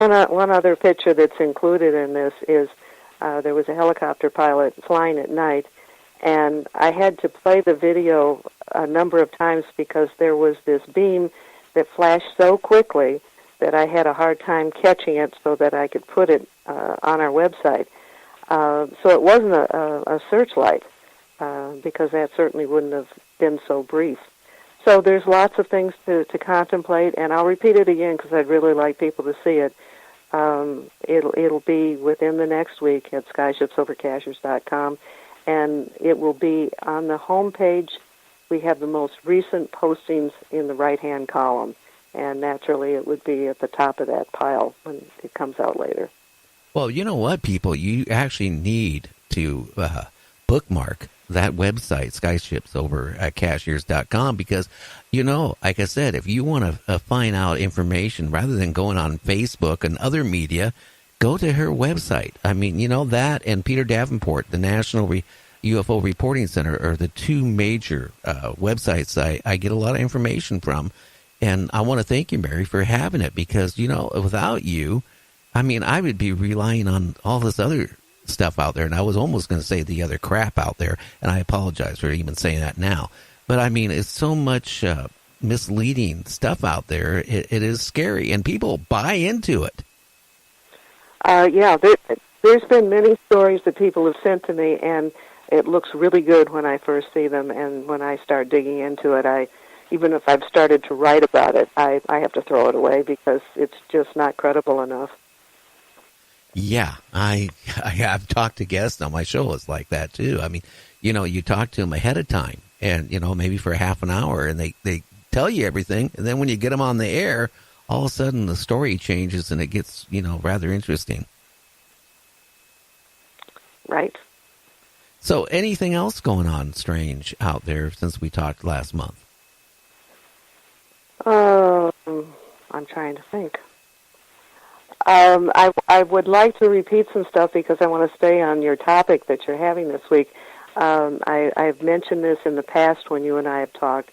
One other picture that's included in this is there was a helicopter pilot flying at night, and I had to play the video a number of times because there was this beam that flashed so quickly that I had a hard time catching it so that I could put it on our website. So it wasn't a searchlight, because that certainly wouldn't have been so brief. So there's lots of things to contemplate, and I'll repeat it again because I'd really like people to see it. It'll be within the next week at skyshipsovercashers.com, and it will be on the home page. We have the most recent postings in the right-hand column, and naturally it would be at the top of that pile when it comes out later. Well, you know what, people? You actually need to bookmark that website, skyshipsovercashers.com, because, like I said, if you want to find out information rather than going on Facebook and other media, go to her website. I mean, that and Peter Davenport, the National UFO Reporting Center, are the two major websites I get a lot of information from. And I want to thank you, Mary, for having it, because, without you, I mean, I would be relying on all this other stuff out there, and I was almost going to say the other crap out there, and I apologize for even saying that now. But I mean, it's so much misleading stuff out there. It is scary, and people buy into it. Yeah, there's been many stories that people have sent to me, and it looks really good when I first see them, and when I start digging into it, even if I've started to write about it, I have to throw it away because it's just not credible enough. Yeah, I have talked to guests on my show. It's like that, too. I mean, you talk to them ahead of time and, maybe for half an hour, and they tell you everything. And then when you get them on the air, all of a sudden the story changes and it gets, rather interesting. Right. So anything else going on strange out there since we talked last month? I'm trying to think. I would like to repeat some stuff because I want to stay on your topic that you're having this week. I've mentioned this in the past when you and I have talked,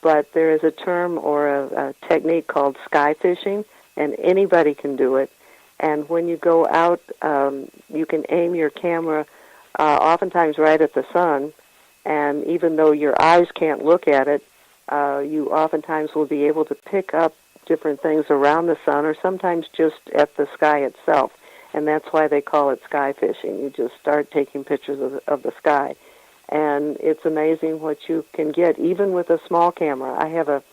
but there is a term or a technique called sky fishing, and anybody can do it. And when you go out, you can aim your camera oftentimes right at the sun, and even though your eyes can't look at it, you oftentimes will be able to pick up different things around the sun, or sometimes just at the sky itself. And that's why they call it sky fishing. You just start taking pictures of the sky. And it's amazing what you can get, even with a small camera. I have a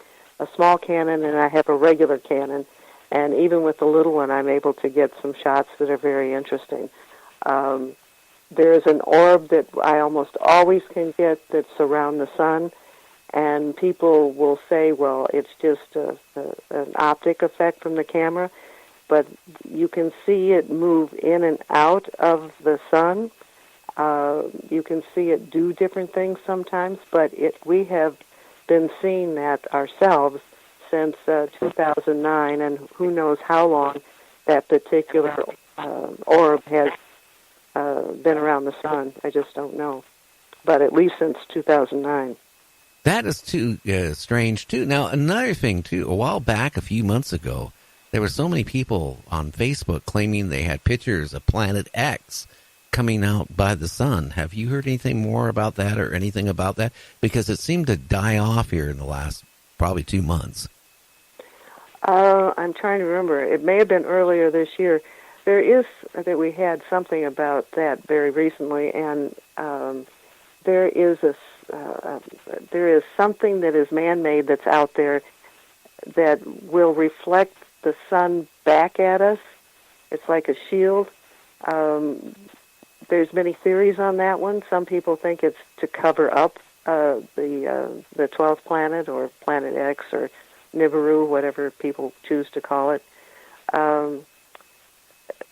small Canon, and I have a regular Canon. And even with the little one, I'm able to get some shots that are very interesting. There's an orb that I almost always can get that's around the sun. And people will say, well, it's just an optic effect from the camera, but you can see it move in and out of the sun. You can see it do different things sometimes, but we have been seeing that ourselves since 2009, and who knows how long that particular orb has been around the sun. I just don't know, but at least since 2009. That is too strange, too. Now, another thing, too, a while back, a few months ago, there were so many people on Facebook claiming they had pictures of Planet X coming out by the sun. Have you heard anything more about that or anything about that? Because it seemed to die off here in the last probably 2 months. I'm trying to remember. It may have been earlier this year. There is that we had something about that very recently, and there is something that is man-made that's out there that will reflect the sun back at us. It's like a shield. There's many theories on that one. Some people think it's to cover up the 12th planet, or Planet X, or Nibiru, whatever people choose to call it.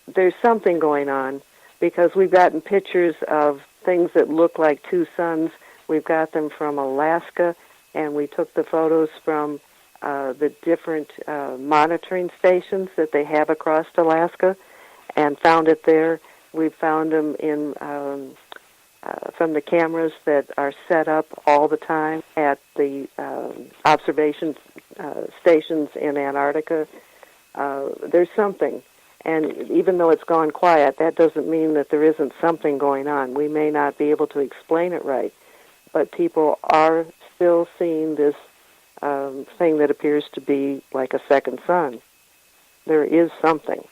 There's something going on, because we've gotten pictures of things that look like two suns. We've got them from Alaska, and we took the photos from the different monitoring stations that they have across Alaska and found it there. We found them in from the cameras that are set up all the time at the observation stations in Antarctica. There's something. And even though it's gone quiet, that doesn't mean that there isn't something going on. We may not be able to explain it right, but people are still seeing this thing that appears to be like a second sun. There is something.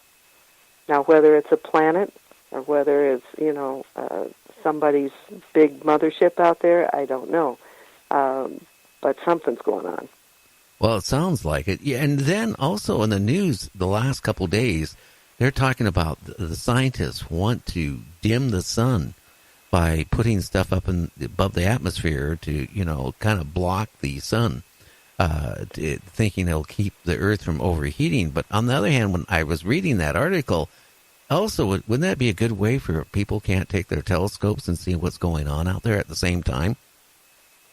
Now, whether it's a planet or whether it's, somebody's big mothership out there, I don't know. But something's going on. Well, it sounds like it. Yeah, and then also in the news the last couple days, they're talking about the scientists want to dim the sun by putting stuff up above the atmosphere to, kind of block the sun, thinking it'll keep the Earth from overheating. But on the other hand, when I was reading that article, also, wouldn't that be a good way for people can't take their telescopes and see what's going on out there at the same time?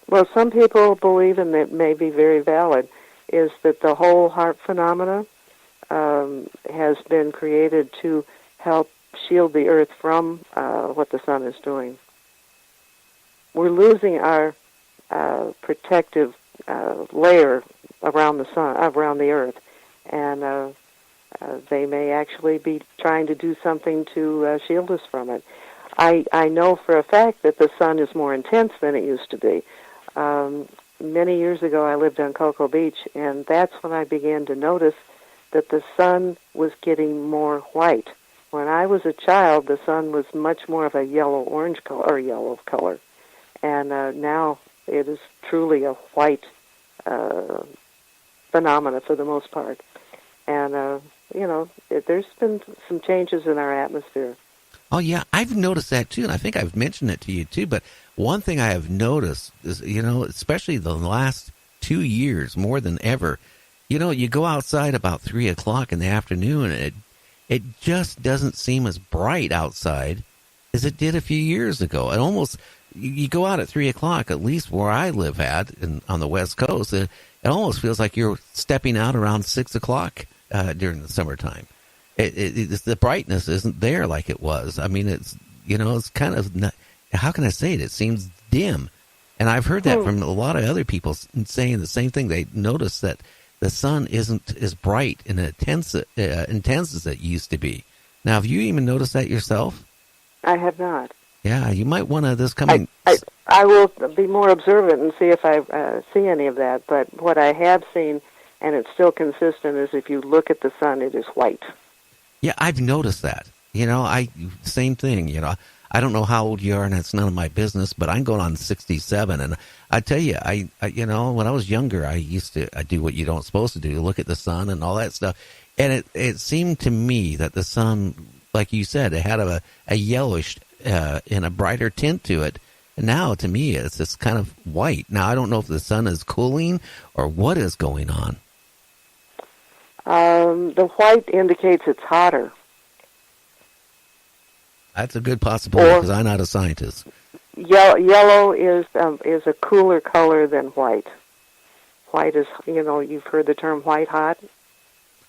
Well, some people believe, and it may be very valid, is that the whole heart phenomena has been created to help shield the Earth from what the sun is doing. We're losing our protective layer around the sun, around the Earth, and they may actually be trying to do something to shield us from it. I know for a fact that the sun is more intense than it used to be. Many years ago, I lived on Cocoa Beach, and that's when I began to notice that the sun was getting more white. When I was a child, the sun was much more of a yellow-orange color, or yellow color, and now it is truly a white phenomena for the most part. And, there's been some changes in our atmosphere. Oh, yeah, I've noticed that, too, and I think I've mentioned it to you, too. But one thing I have noticed is, especially the last 2 years, more than ever, you go outside about 3 o'clock in the afternoon, and it just doesn't seem as bright outside as it did a few years ago. It almost, you go out at 3 o'clock, at least where I live on the West Coast, it almost feels like you're stepping out around 6 o'clock during the summertime. The brightness isn't there like it was. I mean, it's kind of, how can I say it? It seems dim. And I've heard that from a lot of other people saying the same thing. They notice that the sun isn't as bright and intense as it used to be. Now, have you even noticed that yourself? I have not. Yeah, you might want to this coming... I will be more observant and see if I see any of that. But what I have seen, and it's still consistent, is if you look at the sun, it is white. Yeah, I've noticed that. Same thing, I don't know how old you are, and it's none of my business, but I'm going on 67, and I tell you, I when I was younger, I do what you don't supposed to do, look at the sun and all that stuff, and it seemed to me that the sun, like you said, it had a yellowish and a brighter tint to it, and now, to me, it's just kind of white. Now, I don't know if the sun is cooling or what is going on. The white indicates it's hotter. That's a good possibility because I'm not a scientist. Yellow is a cooler color than white. White is, you've heard the term white hot,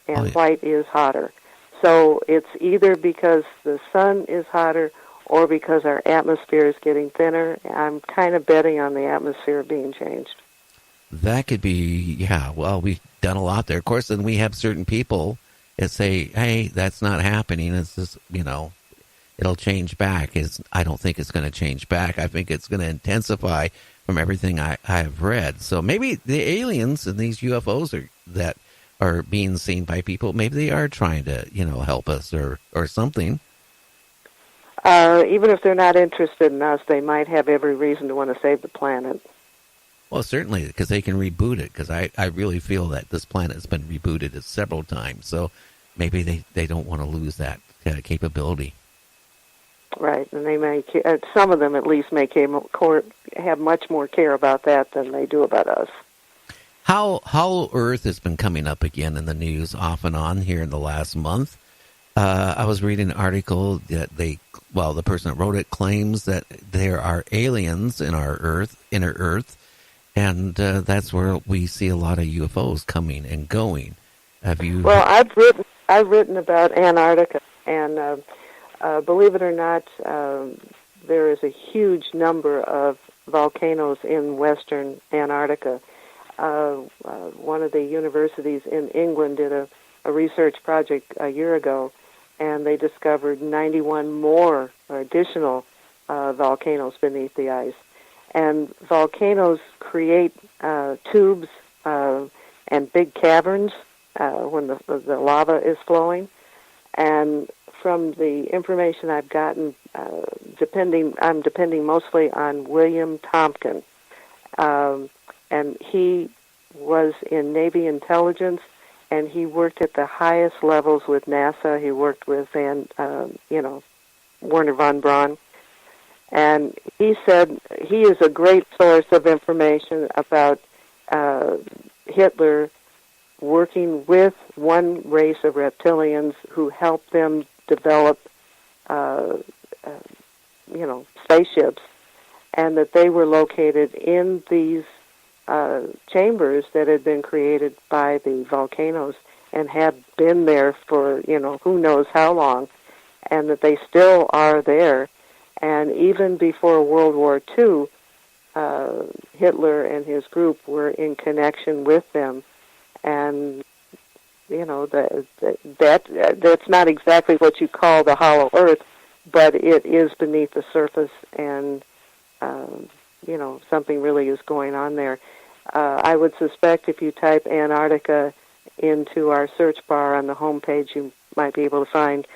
and white is hotter. So it's either because the sun is hotter or because our atmosphere is getting thinner. I'm kind of betting on the atmosphere being changed. That could be, yeah, well, we've done a lot there. Of course, then we have certain people that say, hey, that's not happening. It's just, it'll change back. I don't think it's going to change back. I think it's going to intensify from everything I have read. So maybe the aliens and these UFOs that are being seen by people, maybe they are trying to, help us or something. Even if they're not interested in us, they might have every reason to want to save the planet. Well, certainly, because they can reboot it, because I really feel that this planet has been rebooted several times. So maybe they don't want to lose that capability. Right, and they may, some of them at least, may have much more care about that than they do about us. How Earth has been coming up again in the news off and on here in the last month. I was reading an article that the person that wrote it claims that there are aliens in our inner Earth, and that's where we see a lot of UFOs coming and going. Have you? Well, I've written about Antarctica, and believe it or not, there is a huge number of volcanoes in western Antarctica. One of the universities in England did a research project a year ago and they discovered 91 more or additional volcanoes beneath the ice. And volcanoes create tubes and big caverns when the lava is flowing. And from the information I've gotten, I'm depending mostly on William Tompkin, and he was in Navy intelligence, and he worked at the highest levels with NASA. He worked with Werner von Braun, and he said he is a great source of information about Hitler working with one race of reptilians who helped them develop, spaceships, and that they were located in these chambers that had been created by the volcanoes and had been there for, who knows how long, and that they still are there. And even before World War II, Hitler and his group were in connection with them. And, that's not exactly what you call the hollow earth, but it is beneath the surface, and, something really is going on there. I would suspect if you type Antarctica into our search bar on the homepage, you might be able to find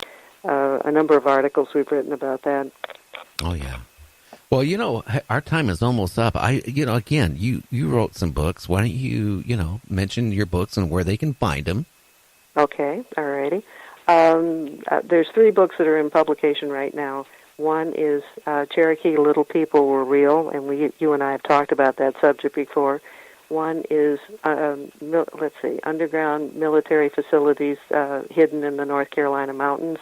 a number of articles we've written about that. Oh, yeah. Well, our time is almost up. Again, you wrote some books. Why don't you, mention your books and where they can find them? Okay, all righty. There's 3 books that are in publication right now. One is Cherokee Little People Were Real, and you and I have talked about that subject before. One is, Underground Military Facilities Hidden in the North Carolina Mountains.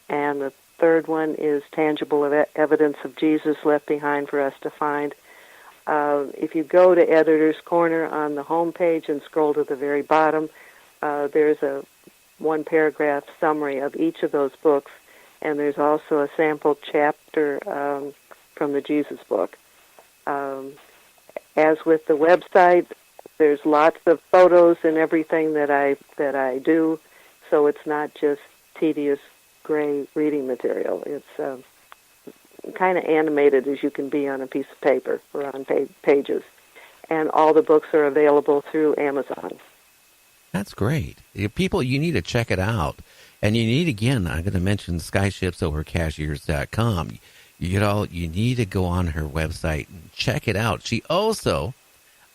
And the third one is Tangible Evidence of Jesus Left Behind for Us to Find. If you go to Editor's Corner on the homepage and scroll to the very bottom, there's a 1-paragraph summary of each of those books, and there's also a sample chapter from the Jesus book. As with the website, there's lots of photos and everything that I do, so it's not just tedious gray reading material. It's kind of animated as you can be on a piece of paper or on pages. And all the books are available through Amazon. That's great. People, you need to check it out. And you need, again, I'm going to mention skyshipsovercashiers.com. You need to go on her website and check it out. She also,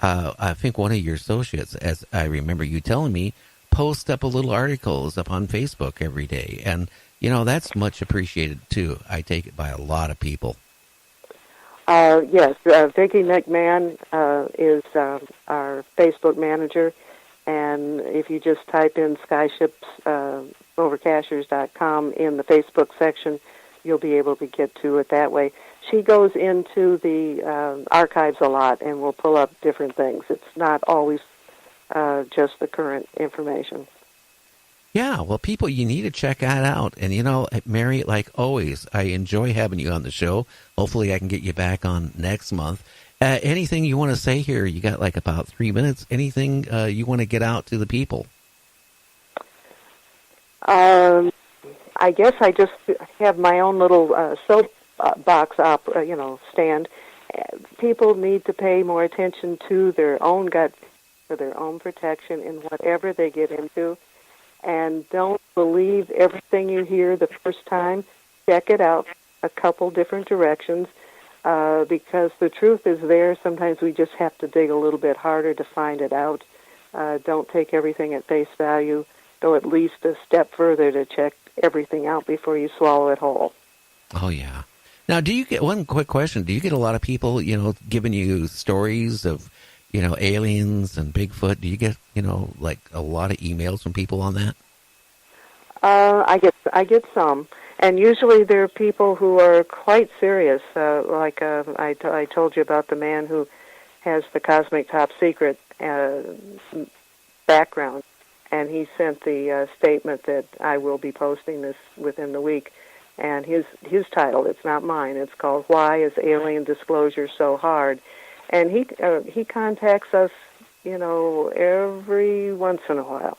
I think one of your associates, as I remember you telling me, posts up a little articles up on Facebook every day. And, that's much appreciated, too. I take it by a lot of people. Yes, Vicki McMahon is our Facebook manager. And if you just type in skyships.overcashers.com in the Facebook section, you'll be able to get to it that way. She goes into the archives a lot and will pull up different things. It's not always just the current information. Yeah, well, people, you need to check that out. And, Mary, like always, I enjoy having you on the show. Hopefully I can get you back on next month. Anything you want to say here? You got like about 3 minutes. Anything you want to get out to the people? I guess I just have my own little soapbox stand. People need to pay more attention to their own gut for their own protection in whatever they get into. And don't believe everything you hear the first time. Check it out a couple different directions, because the truth is there. Sometimes we just have to dig a little bit harder to find it out. Don't take everything at face value. Go at least a step further to check everything out before you swallow it whole. Oh, yeah. Now, do you get, one quick question, do you get a lot of people, giving you stories of, aliens and Bigfoot? Do you get, like a lot of emails from people on that? I get some, and usually they're people who are quite serious. I told you about the man who has the Cosmic Top Secret background, and he sent the statement that I will be posting this within the week. And his title, it's not mine, it's called "Why Is Alien Disclosure So Hard?" And he contacts us, every once in a while.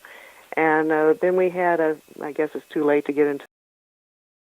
And then we had I guess it's too late to get into